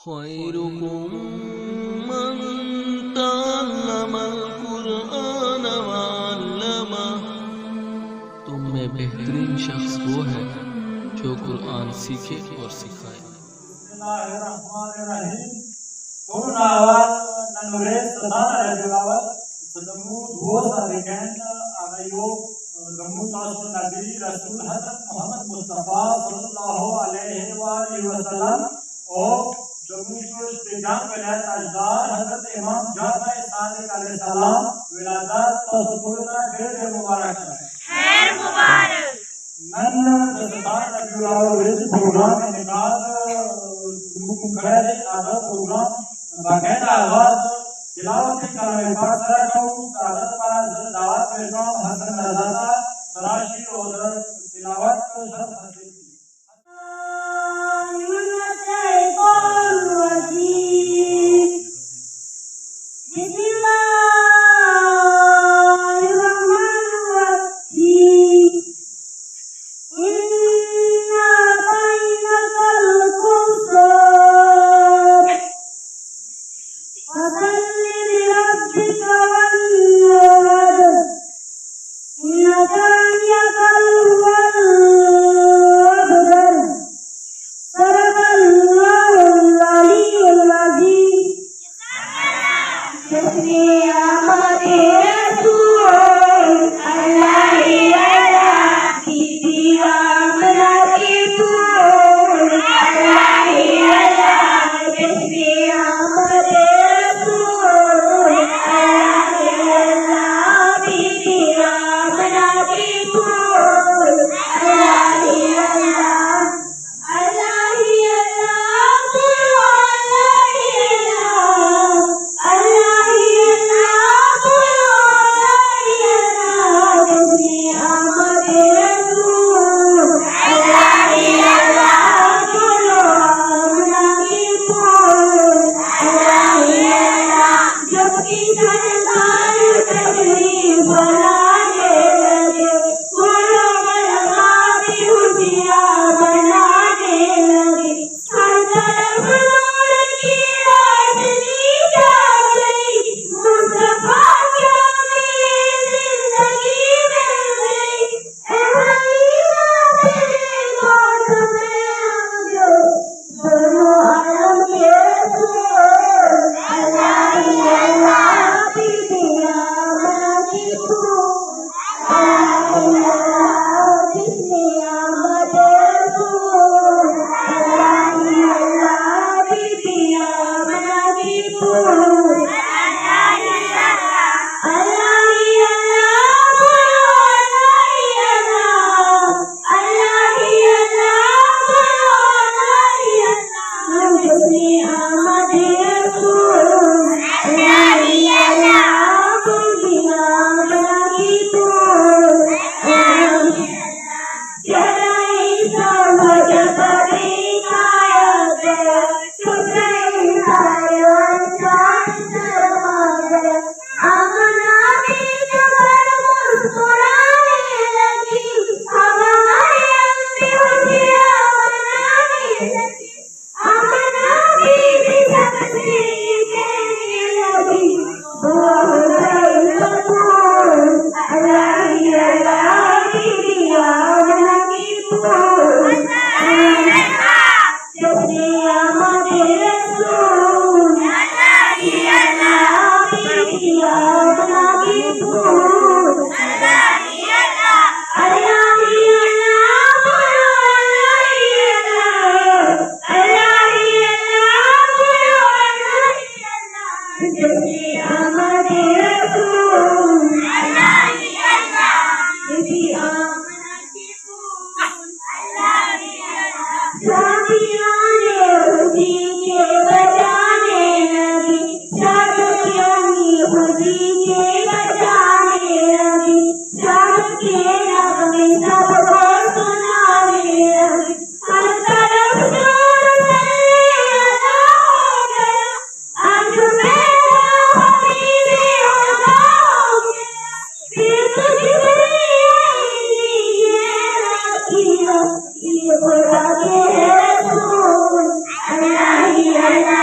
खैरुकुम मन तअल्लमल कुरआन व अल्लमा। तुम में बेहतरीन शख्स वो है जो कुरान सीखे और सिखाए। Allah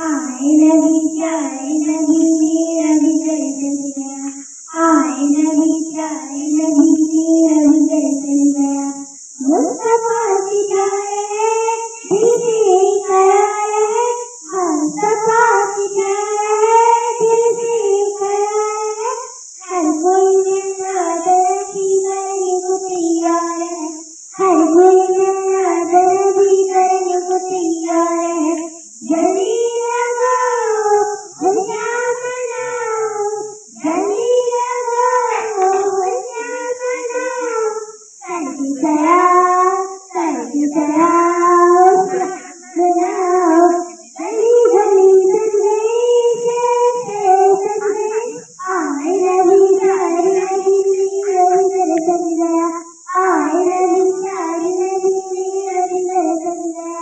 आए नबी प्यारे नबी मेरा भी घर जल गया, आए नबी प्यारे नबी मेरा भी घर जल गया। मुस्तफा सिखाए हैं दिल से कराए हैं, मुस्तफा सिखाए हैं दिल से कराए हैं। हर कोई मिलना दरदी करने को तैयार है, हर कोई मिलना दरदी करने को तैयार है। जल्दी लगाओ खुशियाँ मनाओ, जल्दी लगाओ खुशियाँ मनाओ। करके सलाम मनाओ, गली गली संदेश संदेश। आए नबी प्यारे नबी मेरा भी घर जल गया, आए नबी प्यारे नबी मेरा भी घर जल गया।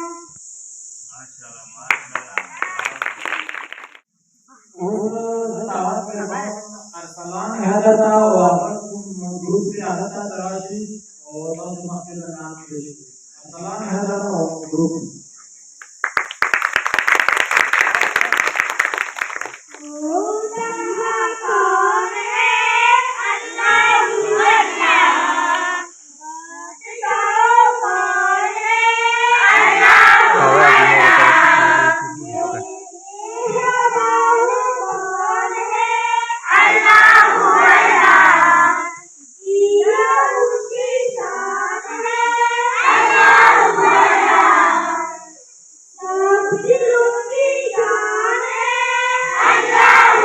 Arsalan hadata wa grup से hadata तराशी और तुम अपने नाम पेश Arsalan hadata wa grup दिलों की जान है अल्लाह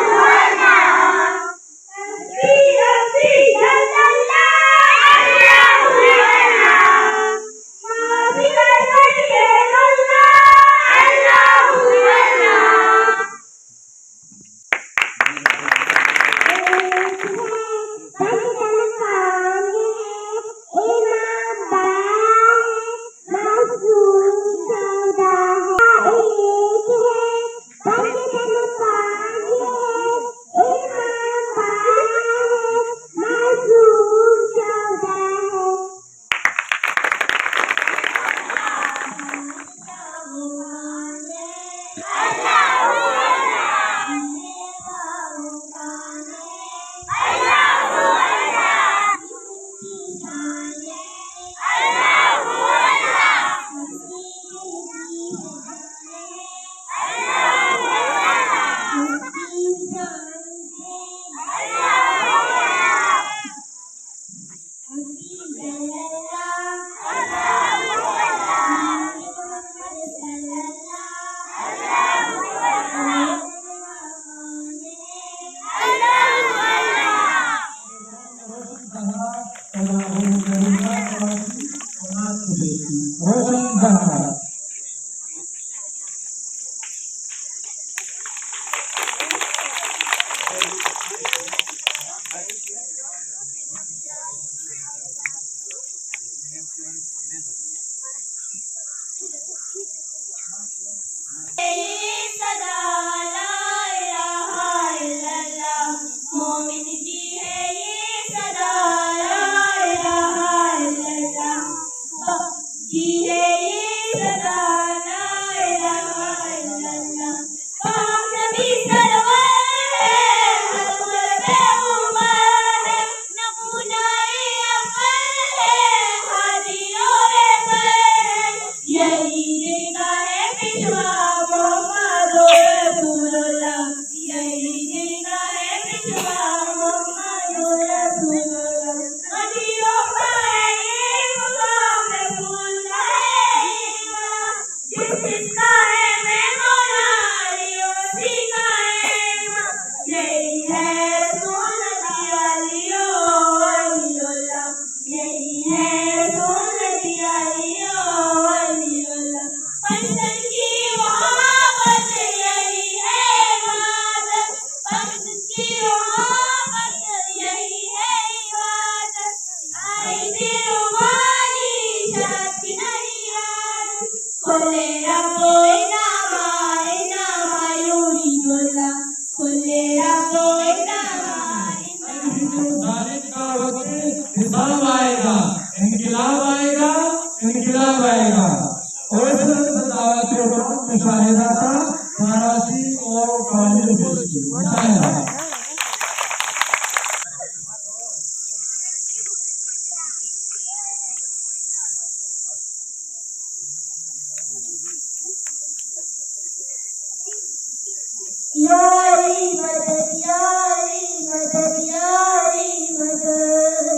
यारी मदद यारी मदद यारी मदद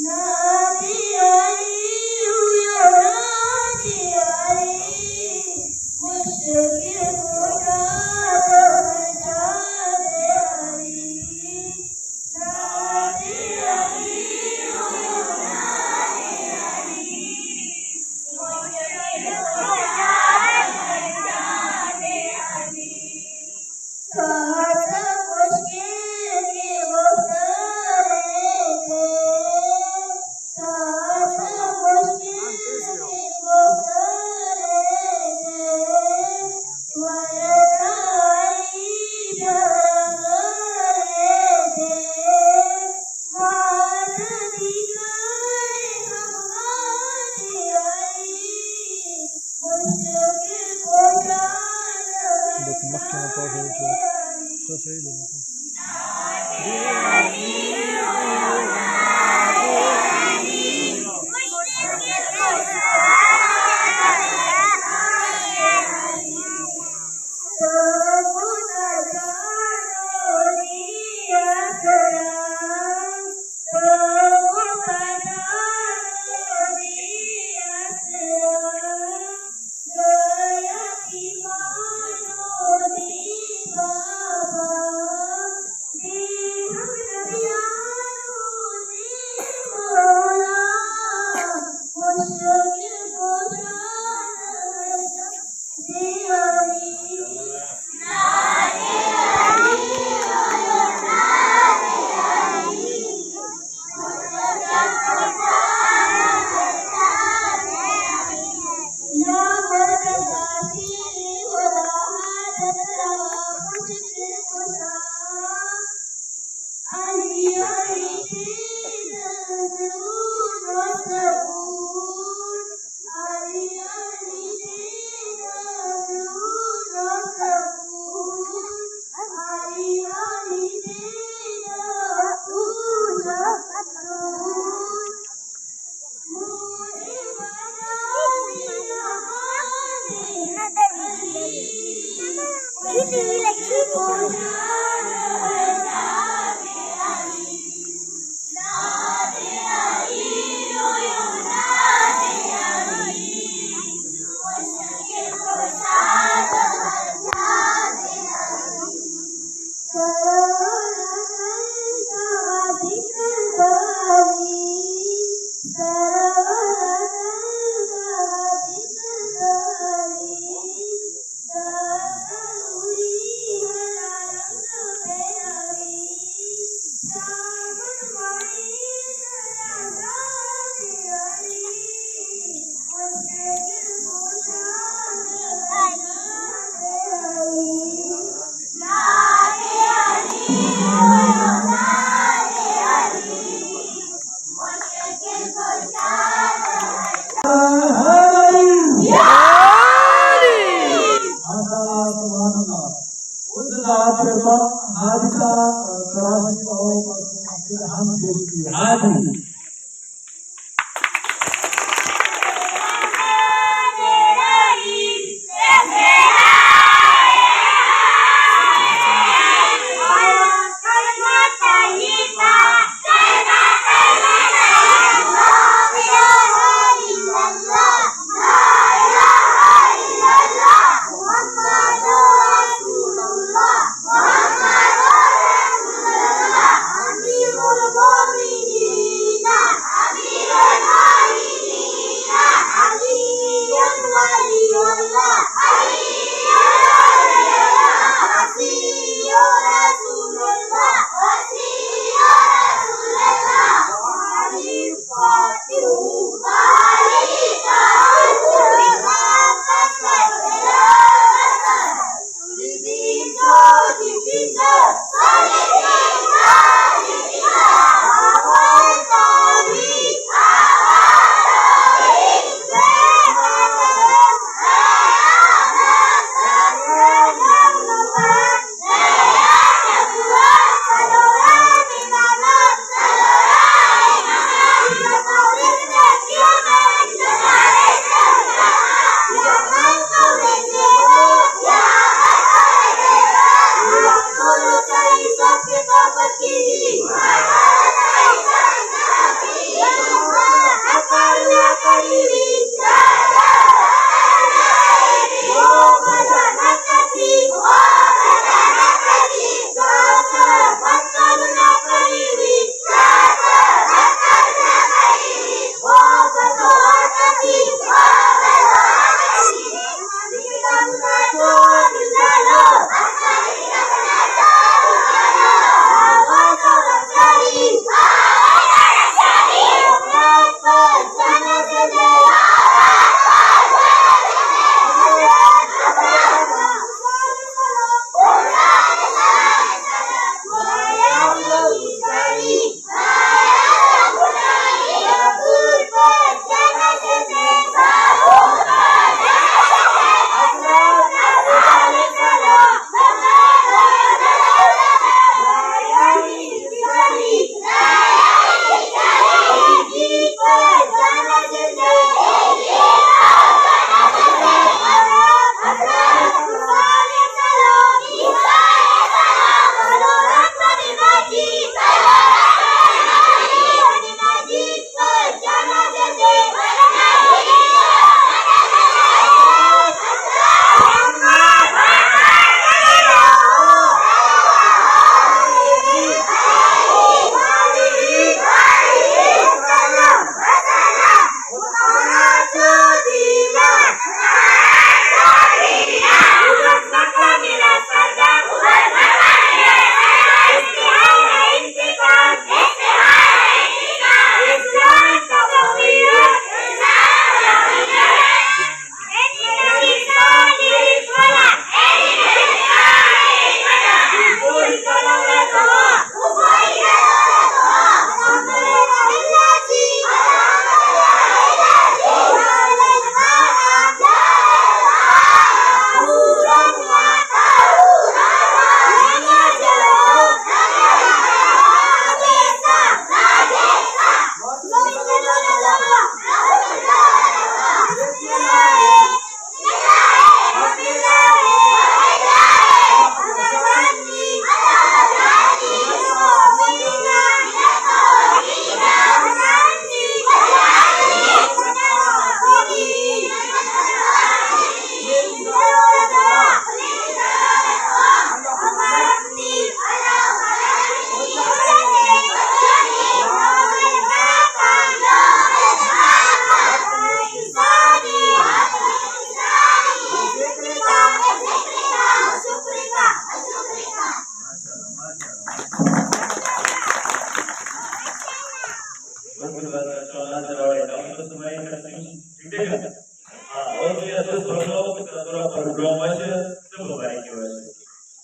नादी यारी हुयो नादी यारी मुश्किल मोटा बचा दे यारी नादी यारी हुयो नादी यारी मुश्किल मोटा बचा दे यारी साथ मुश्किल के वक्त रहते साथ मुश्किल के वक्त रहते वरदाई जग रहते मार दिखाए हमारी आई मुश्किल को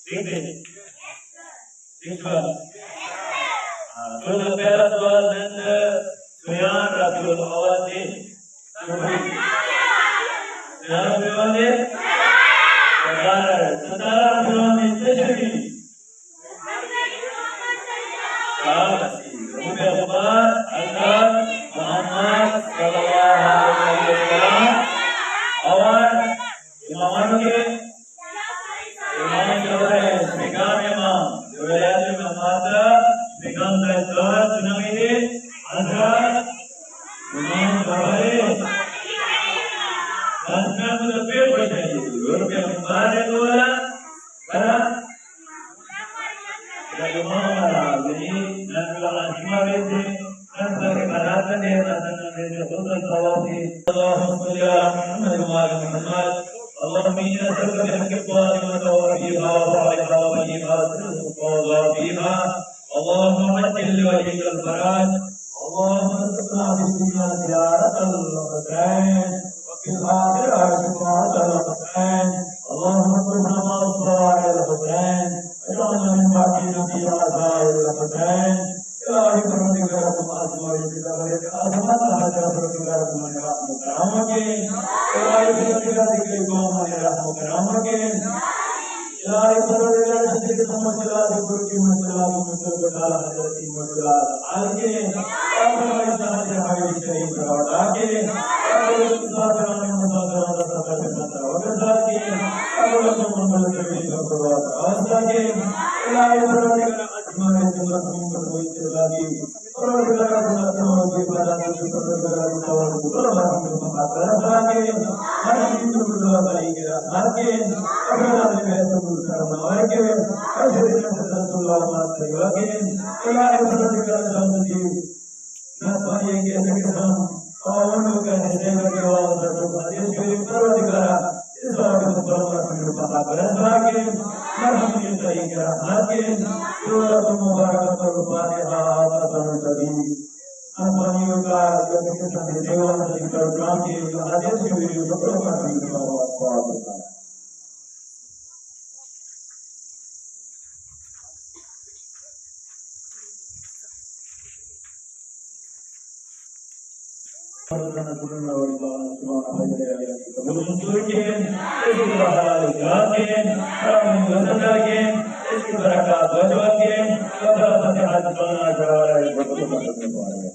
ठीक है ठीक है तो पहला सवाल है सुयान रब्बुल अवादी सुयान रब्बुल सतारा रब्बुल तशरी मोहम्मद सल्लल्लाहु अलैहि वसल्लम और इमाम के इमाम जो है बेगम इमाम जो है माता बेगम का दौर सुनामी हजरत इमाम बहारे हजरत मुदब्बिर बशारी और के बारे दोला बरा इमाम यानी नबी हिमारे से नजर बरात ने नजर ने खुद सवाबी अल्लाहुम्मा सल्ली अला मुहम्मद व अला Muhammad اللهم إنا نسألك بحق الطاهرة وفيها وفعلها وفيها وفعلها فيها اللهم اجعل وليك الفرج اللهم ارزقنا في الدنيا زيارة الحسين وفي الآخرة شفاعة الحسين اللهم ارزقنا مع الصالح الحسين واجعلنا من باقين في عزاء الحسين إلهي برحمتك يا رب العالمين بك أزمت هذا برحمتك يا رب العالمين إلهي برحمتك يا قوم يا رب العالمين إلهي برحمتك يا شديد المشكلات برك المشكلات المشكلات حضرت المشكلات عالمين يا رب العالمين يا حبيب الشريف رواتاكي يا رب الصابرين المصابرين الصابرين وبذلك يا رب المنبل الشريف رواتاكي إلهي برحمتك يا أجمل الجملة lagi orang bilang orang ibadah itu orang tawar orang lagi hari itu berdoa lagi lagi orang itu berdoa lagi asyik Rasulullah lagi Allah berdoa sampai nafas yang kita orang kan saya berdoa berdoa Yesus berdoa Islam berdoa berdoa lagi alhamdulillah lagi surah mubarak al-Fatihah tadi asmani ka kita sewa dari program ke hadis ke program ke Fatihah Terima kasih.